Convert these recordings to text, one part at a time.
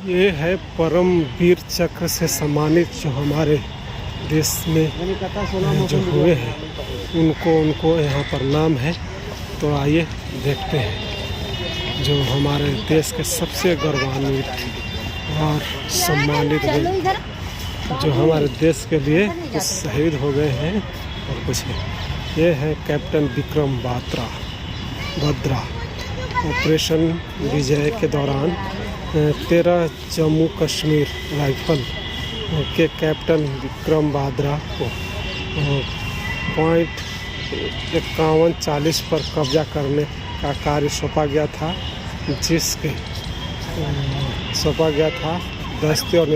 ये है परमवीर चक्र से सम्मानित जो हमारे देश में जो हुए हैं उनको यहाँ पर नाम है। तो आइए देखते हैं जो हमारे देश के सबसे गौरवान्वित और सम्मानित जो हमारे देश के लिए कुछ शहीद हो गए हैं और कुछ है। ये है कैप्टन विक्रम बत्रा। ऑपरेशन विजय के दौरान 13 जम्मू कश्मीर राइफल के कैप्टन विक्रम बत्रा को .5140 पर कब्जा करने का कार्य सौंपा गया था, जिसके दस्ते और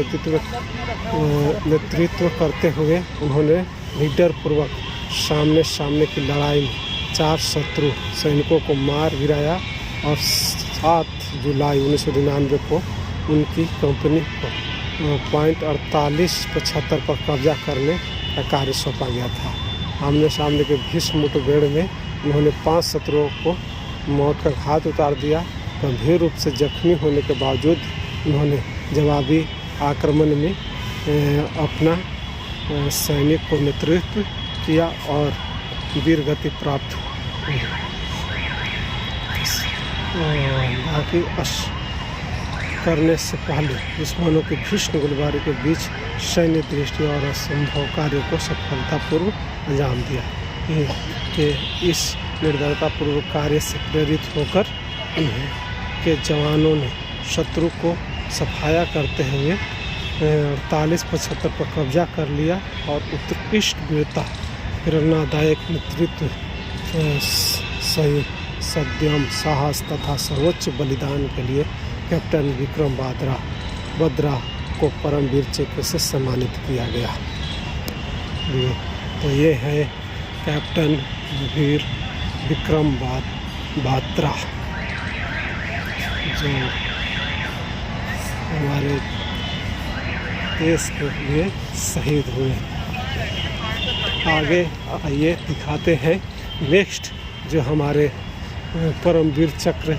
नेतृत्व करते हुए उन्होंने लीडर पूर्वक सामने की लड़ाई में 4 शत्रु सैनिकों को मार गिराया और 7 जुलाई 1999 को उनकी कंपनी को .4875 पर कब्जा करने का कार्य सौंपा गया था। आमने सामने के भीषण मुठभेड़ में उन्होंने 5 शत्रुओं को मौत का घात उतार दिया। गंभीर रूप से जख्मी होने के बावजूद उन्होंने जवाबी आक्रमण में अपना सैनिक को नेतृत्व किया और वीर गति प्राप्त हुई। बाकी करने से पहले दुश्मनों की भीषण गोलीबारी के बीच सैन्य दृष्टि और असंभव कार्य को सफलतापूर्वक अंजाम दिया। कि इस निर्दयतापूर्वक कार्य से प्रेरित होकर उन्हें के जवानों ने शत्रु को सफाया करते हुए 4875 पर कब्जा कर लिया और उत्कृष्ट वीरता, प्रेरणादायक नेतृत्व, संयम, साहस तथा सर्वोच्च बलिदान के लिए कैप्टन विक्रम बत्रा को परमवीर चक्र से सम्मानित किया गया। तो ये है कैप्टन वीर विक्रम बत्रा जो हमारे देश के लिए शहीद हुए। आगे आइए दिखाते हैं नेक्स्ट जो हमारे परमवीर चक्र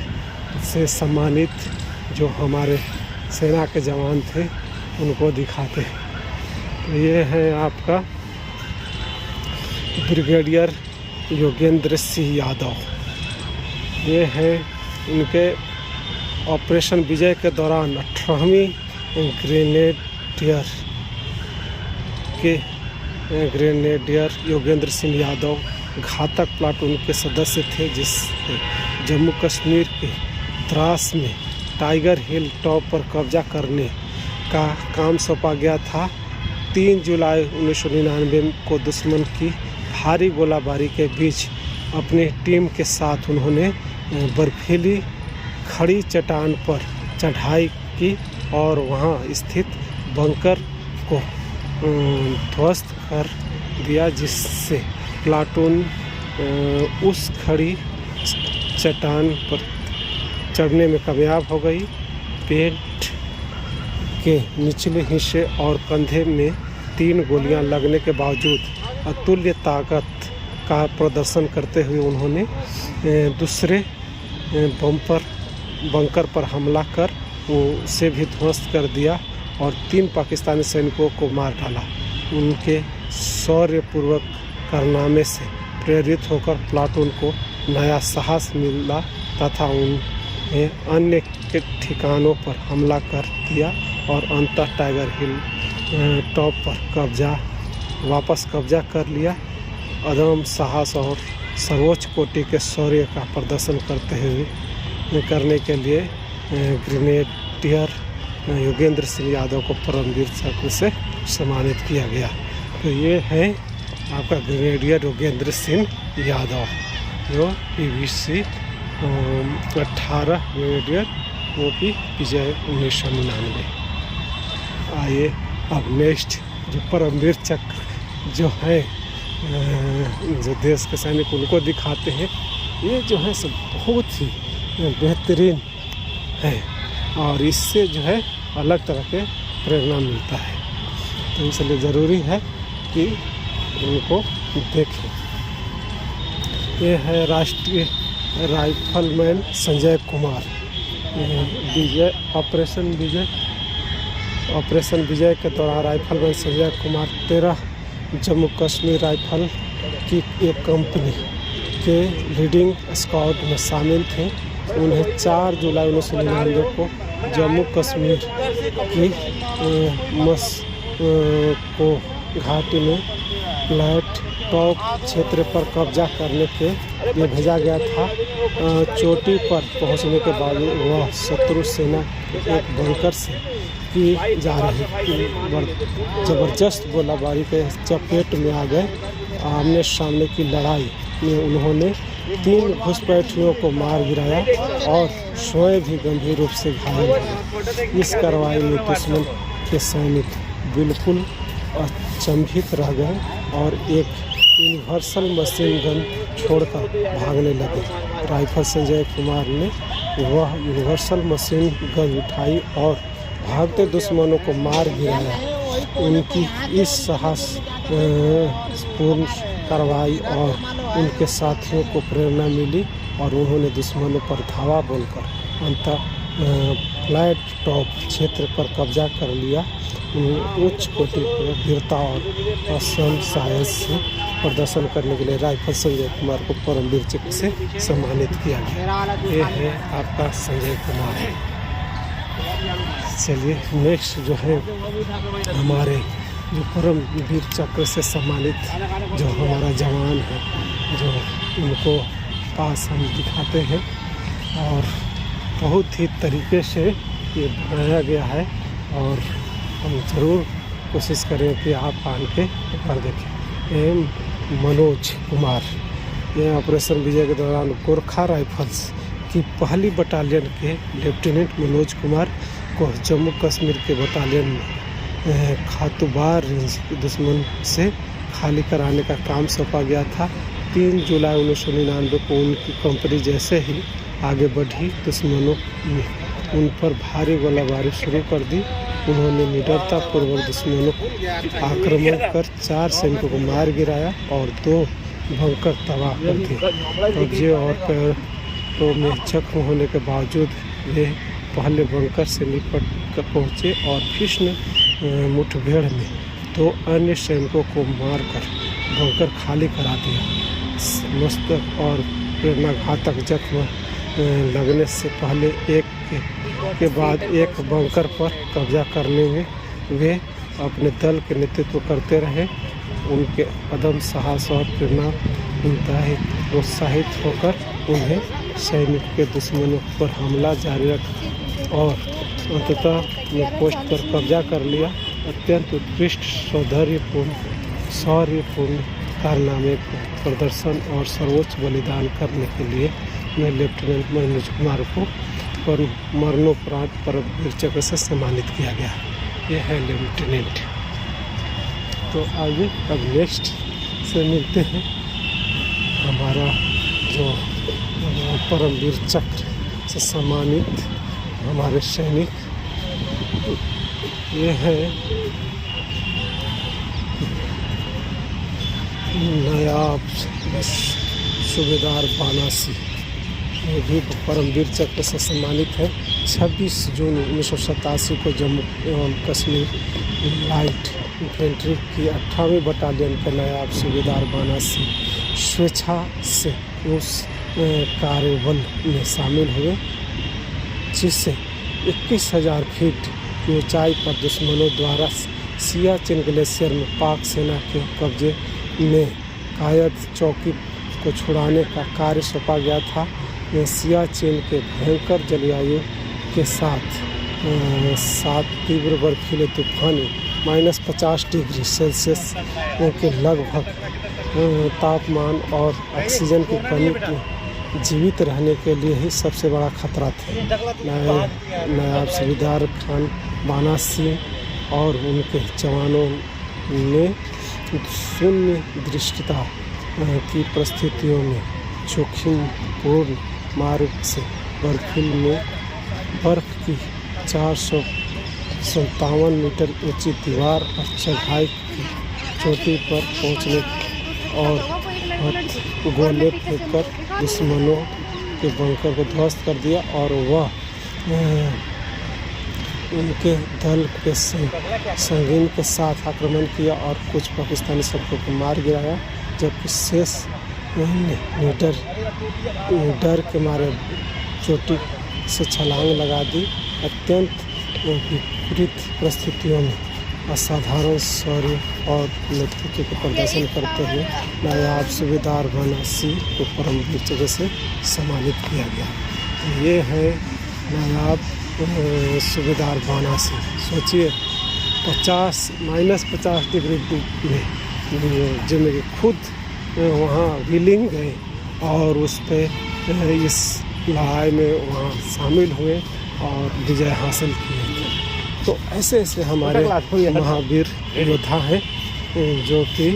से सम्मानित जो हमारे सेना के जवान थे उनको दिखाते हैं। तो ये है आपका ब्रिगेडियर योगेंद्र सिंह यादव। ये है इनके ऑपरेशन विजय के दौरान 18वीं ग्रेनेडियर योगेंद्र सिंह यादव घातक प्लाटून के सदस्य थे, जिससे जम्मू कश्मीर के द्रास में टाइगर हिल टॉप पर कब्जा करने का काम सौंपा गया था। 3 जुलाई 1999 को दुश्मन की भारी गोलाबारी के बीच अपनी टीम के साथ उन्होंने बर्फीली खड़ी चट्टान पर चढ़ाई की और वहां स्थित बंकर को ध्वस्त कर दिया, जिससे प्लाटून उस खड़ी चट्टान पर चढ़ने में कामयाब हो गई। पेट के निचले हिस्से और कंधे में 3 गोलियां लगने के बावजूद अतुल्य ताकत का प्रदर्शन करते हुए उन्होंने दूसरे बंकर पर हमला कर उसे भी ध्वस्त कर दिया और 3 पाकिस्तानी सैनिकों को मार डाला। उनके शौर्यपूर्वक कारनामे से प्रेरित होकर प्लाटून को नया साहस मिला तथा उन्हें अन्य के ठिकानों पर हमला कर दिया और अंततः टाइगर हिल टॉप पर वापस कब्जा कर लिया। अदम्य साहस और सर्वोच्च कोटि के शौर्य का प्रदर्शन करने के लिए ग्रेनेडियर योगेंद्र सिंह यादव को परमवीर चक्र से सम्मानित किया गया। तो ये है आपका ग्रेनेडियर योगेंद्र सिंह यादव जो PVC 18 ग्रेनेडियर OP विजय 1999। आइए अब नेक्स्ट जो परमवीर चक्र जो है जो देश के सैनिक उनको दिखाते हैं। ये जो है सब बहुत ही बेहतरीन है और इससे जो है अलग तरह के प्रेरणा मिलता है, तो इसलिए ज़रूरी है कि उनको देखें। ये है राष्ट्रीय राइफलमैन संजय कुमार। ऑपरेशन विजय ऑपरेशन विजय के दौरान राइफलमैन संजय कुमार 13 जम्मू कश्मीर राइफल की एक कंपनी के लीडिंग स्क्वाड में शामिल थे। उन्हें 4 जुलाई 1999 को जम्मू कश्मीर की को घाटी में फ्लैट टॉप क्षेत्र पर कब्जा करने के लिए भेजा गया था। चोटी पर पहुंचने के बाद वह शत्रु सेना एक बंकर से की जा रही जबरदस्त गोलाबारी के चपेट में आ गए। आमने सामने की लड़ाई में उन्होंने 3 घुसपैठियों को मार गिराया और स्वयं भी गंभीर रूप से घायल हुए। इस कार्रवाई में दुश्मन के सैनिक बिल्कुल अचंभित रह गए और एक यूनिवर्सल मशीन गन छोड़कर भागने लगे। राइफल संजय कुमार ने वह यूनिवर्सल मशीन गन उठाई और भागते दुश्मनों को मार गिराया। उनकी इस साहस पूर्ण कार्रवाई और उनके साथियों को प्रेरणा मिली और उन्होंने दुश्मनों पर धावा बोलकर अंततः फ्लैट टॉप क्षेत्र पर कब्जा कर लिया। उच्च कोटि पर वीरता और असम साहस से प्रदर्शन करने के लिए राइफल संजय कुमार को परमवीर चक्र से सम्मानित किया गया। ये है आपका संजय कुमार। चलिए नेक्स्ट जो है हमारे जो परमवीर चक्र से सम्मानित जो हमारा जवान है, जो उनको पास हम दिखाते हैं और बहुत ही तरीके से ये बनाया गया है और हम ज़रूर कोशिश करें कि आप आन के ऊपर देखें। मनोज कुमार, ये ऑपरेशन विजय के दौरान गोरखा राइफल्स की पहली बटालियन के लेफ्टिनेंट मनोज कुमार को जम्मू कश्मीर के बटालियन में खातुबार रेंज दुश्मन से खाली कराने का काम सौंपा गया था। 3 जुलाई 1999 को उनकी कंपनी जैसे ही आगे बढ़ी, दुश्मनों ने उन पर भारी गोलाबारी शुरू कर दी। उन्होंने निडरतापूर्वक दुश्मनों को आक्रमण कर 4 सैनिकों को मार गिराया और 2 बंकर तबाह कर दिए। कब्जे और पैरों में जख्म होने के बावजूद वे पहले बंकर से निपट कर पहुँचे और भीषण मुठभेड़ में 2 अन्य सैनिकों को मारकर बंकर खाली करा दिया। मस्तक और प्रेरणाघातक जख्म लगने से पहले एक के बाद एक बंकर पर कब्जा करने में वे अपने दल के नेतृत्व करते रहे। उनके अदम साहस और प्रेरणा इंतहाई प्रोत्साहित होकर उन्हें सैनिक के दुश्मनों पर हमला जारी रखा और अंततः पोस्ट पर कब्जा कर लिया। अत्यंत उत्कृष्ट शौर्यपूर्ण कारनामे को प्रदर्शन और सर्वोच्च बलिदान करने के लिए मैं लेफ्टिनेंट मनोज कुमार को और मरणोपरांत परमवीर चक्र से सम्मानित किया गया। यह है लेफ्टिनेंट। तो आगे अब नेक्स्ट से मिलते हैं। हमारा जो परमवीर चक्र से सम्मानित हमारे सैनिक, ये है नायाब सूबेदार बानासी, ये भी परमवीर चक्र से सम्मानित है। 26 जून 1987 को जम्मू एवं कश्मीर लाइट इन्फेंट्री की 18वीं बटालियन के नायाब सूबेदार बानासी स्वेच्छा से उस कार्यबल में शामिल हुए जिससे 21,000 फीट की ऊंचाई पर दुश्मनों द्वारा सियाचिन ग्लेशियर में पाक सेना के कब्जे में कायद चौकी को छुड़ाने का कार्य सौंपा गया था। सियाचिन के भयंकर जलवायु के साथ तीव्र बर्फीले तूफानी -50 डिग्री सेल्सियस के लगभग तापमान और ऑक्सीजन की कमी में जीवित रहने के लिए ही सबसे बड़ा खतरा था। नायाब सूबेदार खान बानासी और उनके जवानों ने शून्य दृष्टिता की परिस्थितियों में जोखिमपूर्ण मार्ग से बर्फ की 457 मीटर ऊंची दीवार और चढ़ाई की चोटी पर पहुंचने और गोले फेंककर दुश्मनों के बंकर को ध्वस्त कर दिया और वह उनके दल के संगीन के साथ आक्रमण किया और कुछ पाकिस्तानी सैनिकों को मार गिराया, जबकि शेष निडर डर के मारे चोटी से छलांग लगा दी। अत्यंत विपरीत परिस्थितियों में असाधारण शौर्य और नेतृत्व का प्रदर्शन करते हुए नायाब सूबेदार बानासी को परमवीर चक्र से सम्मानित किया गया। ये है नायाब सूबेदार बानासी। सोचिए -50 डिग्री में जिनमें खुद वहाँ विलिंग गए और उस पर इस लड़ाई में वहाँ शामिल हुए और विजय हासिल किए। तो ऐसे ऐसे हमारे महावीर योद्धा हैं जो कि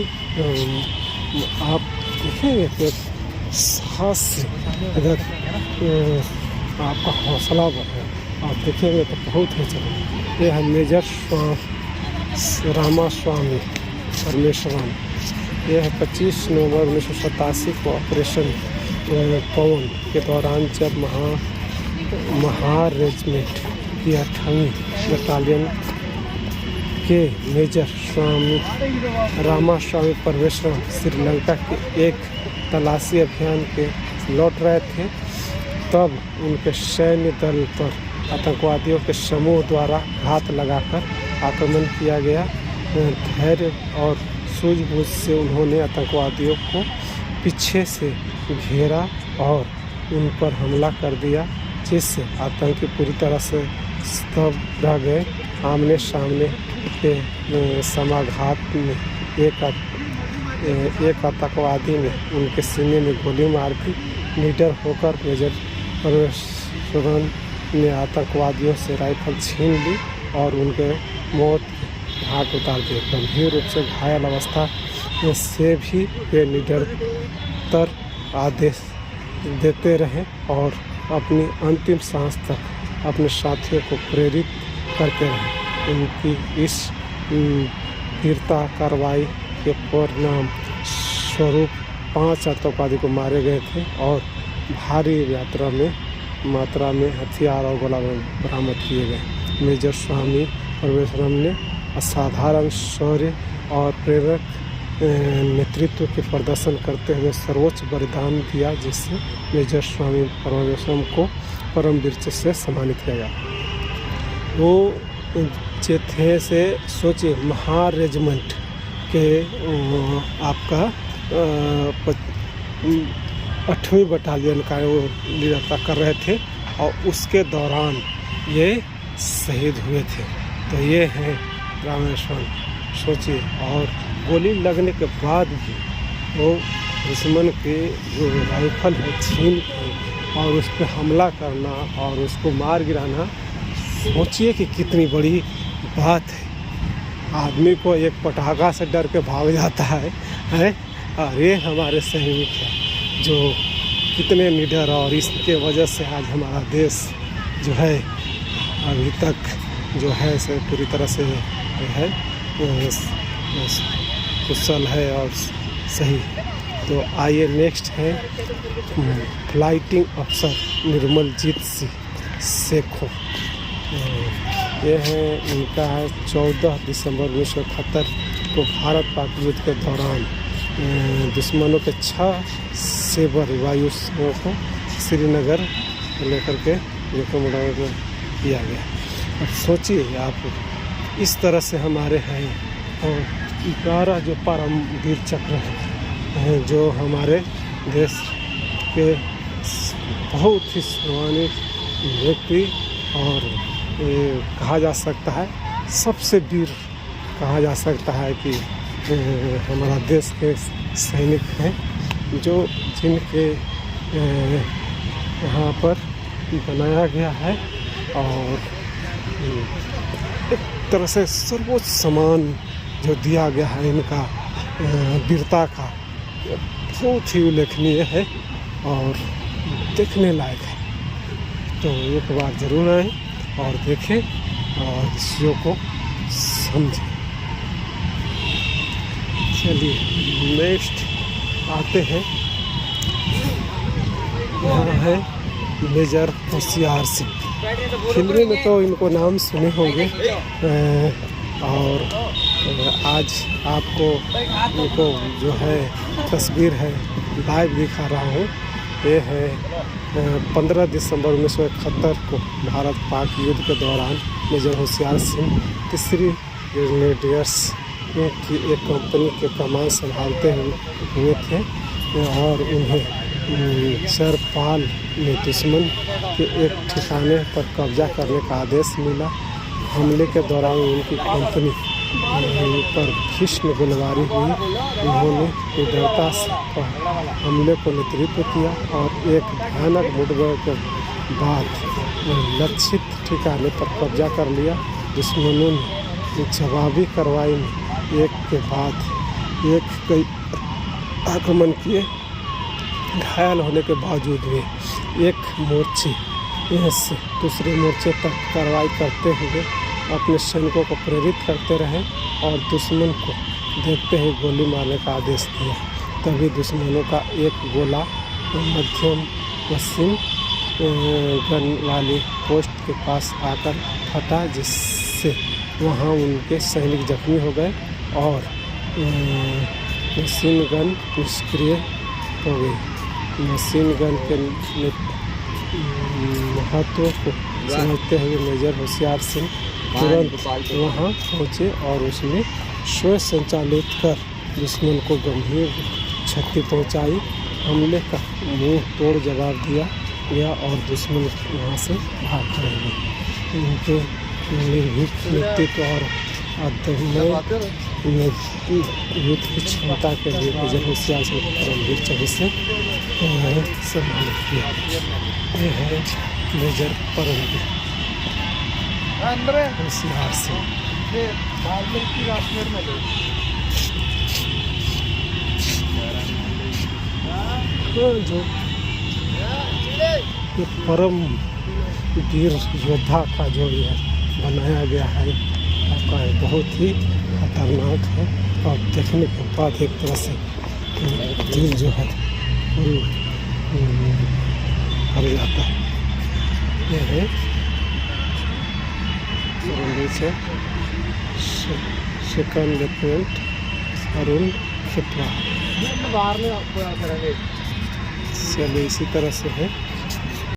आप देखेंगे कि साहस से अगर आपका हौसला बढ़े, आप देखेंगे तो बहुत ही चल। ये है मेजर रामास्वामी परमेश्वरन। यह है 25 नवंबर 1987 को ऑपरेशन पवन के दौरान जब महार रेजिमेंट की 8वीं बटालियन के मेजर रामास्वामी परमेश्वरन श्रीलंका के एक तलाशी अभियान के लौट रहे थे, तब उनके सैन्य दल पर आतंकवादियों के समूह द्वारा घात लगाकर आक्रमण किया गया। धैर्य और सूझबूझ से उन्होंने आतंकवादियों को पीछे से घेरा और उन पर हमला कर दिया, जिससे आतंकी पूरी तरह से स्तब्ध रह गए। आमने सामने के समाघात में एक आतंकवादी ने उनके सीने में गोली मार दी। निडर होकर मेजर परमेश्वरन ने आतंकवादियों से राइफल छीन ली और उनके मौत के घाट उतार दिए। गंभीर रूप से घायल अवस्था से भी वे निडरतर आदेश देते रहे और अपनी अंतिम सांस तक अपने साथियों को प्रेरित करते रहे। उनकी इस वीरता कार्रवाई के परिणाम स्वरूप 5 आतंकवादी को मारे गए थे और भारी मात्रा में हथियार और गोला बरामद किए गए। मेजर स्वामी परमेश्वरन ने असाधारण शौर्य और प्रेरक नेतृत्व के प्रदर्शन करते हुए सर्वोच्च बलिदान दिया, जिससे मेजर स्वामी परमेश्वरन को परमवीर चक्र से सम्मानित किया गया। वो जो थे से सोचिए महार रेजिमेंट के आपका 8वीं बटालियन का वो लीडरता कर रहे थे और उसके दौरान ये शहीद हुए थे। तो ये है रामेश्वरन, सोचिए। और गोली लगने के बाद भी वो दुश्मन के जो राइफल है छीन के और उस पर हमला करना और उसको मार गिराना, सोचिए कि कितनी बड़ी बात है। आदमी को एक पटाखा से डर के भाग जाता है और ये हमारे सैनिक हैं जो कितने निडर, और इसके वजह से आज हमारा देश जो है अभी तक जो है से पूरी तरह से है कुशल है और सही। तो आइए नेक्स्ट है फ्लाइटिंग अफसर निर्मलजीत सिंह सेखों। ये है इनका है 14 दिसंबर 1971 को भारत पाक युद्ध के दौरान दुश्मनों के 6 सेबर वायुसेनाओं को श्रीनगर लेकर के किया गया। अब सोचिए आप, इस तरह से हमारे हैं और 11 जो परमवीर चक्र हैं जो हमारे देश के बहुत ही सम्मानित व्यक्ति और कहा जा सकता है सबसे वीर कहा जा सकता है कि हमारा देश के सैनिक हैं, जो जिनके यहाँ पर बनाया गया है और एक तरह से सर्वोच्च सम्मान जो दिया गया है इनका वीरता का, बहुत ही उल्लेखनीय है और देखने लायक है। तो एक बार ज़रूर आएँ और देखें और चीज़ों को समझें। चलिए नेक्स्ट आते हैं, यहाँ है मेजर होशियार सिंह। फिल्मी में तो इनको नाम सुने होंगे। और आज आपको इनको जो है तस्वीर है लाइव दिखा रहा हूँ। ये है 15 दिसंबर 1971 को भारत पाक युद्ध के दौरान मेजर होशियार सिंह तीसरी ग्रेनेडियर्स की एक कंपनी के कमान संभालते हुए थे और उन्हें चरपाल में दुश्मन के एक ठिकाने पर कब्जा करने का आदेश मिला। हमले के दौरान उनकी कंपनी पर भीषण गोलीबारी हुई। उन्होंने निडरता से हमले को नेतृत्व किया और एक भयानक मुठभेड़ के बाद लक्षित ठिकाने पर कब्जा कर लिया। दुश्मनों ने जवाबी कार्रवाई में एक के बाद एक कई आक्रमण किए। घायल होने के बावजूद वे एक मोर्चे से दूसरे मोर्चे तक कार्रवाई करते हुए अपने सैनिकों को प्रेरित करते रहे और दुश्मन को देखते ही गोली मारने का आदेश दिया। तभी दुश्मनों का एक गोला मध्यम मशीन गन वाली पोस्ट के पास आकर फटा, जिससे वहां उनके सैनिक जख्मी हो गए और मशीन गन निष्क्रिय हो गई। मशीन गन के महत्व को समझते हुए मेजर होशियार सिंह तुरंत वहां पहुंचे और उसने स्वयं संचालित कर दुश्मन को गंभीर क्षति पहुंचाई। हमले का मुंह तोड़ जवाब दिया गया और दुश्मन वहां से भाग खड़े। उनके निर्भीक नेतृत्व और अदम्य युद्ध की क्षमता के लिए मेजर होशियार सिंह परमवीर चौधरी से सम्मानित किया। ये है मेजर परमवीर होशियार सिंह। जो ये परम वीर योद्धा का जो ये बनाया गया है आपका बहुत ही खतरनाक है और देखने के बाद एक तरह से दिल जो है भर जाता है। ये है सेकंड लेफ्टिनेंट अरुण खेपला। चलिए इसी तरह से है।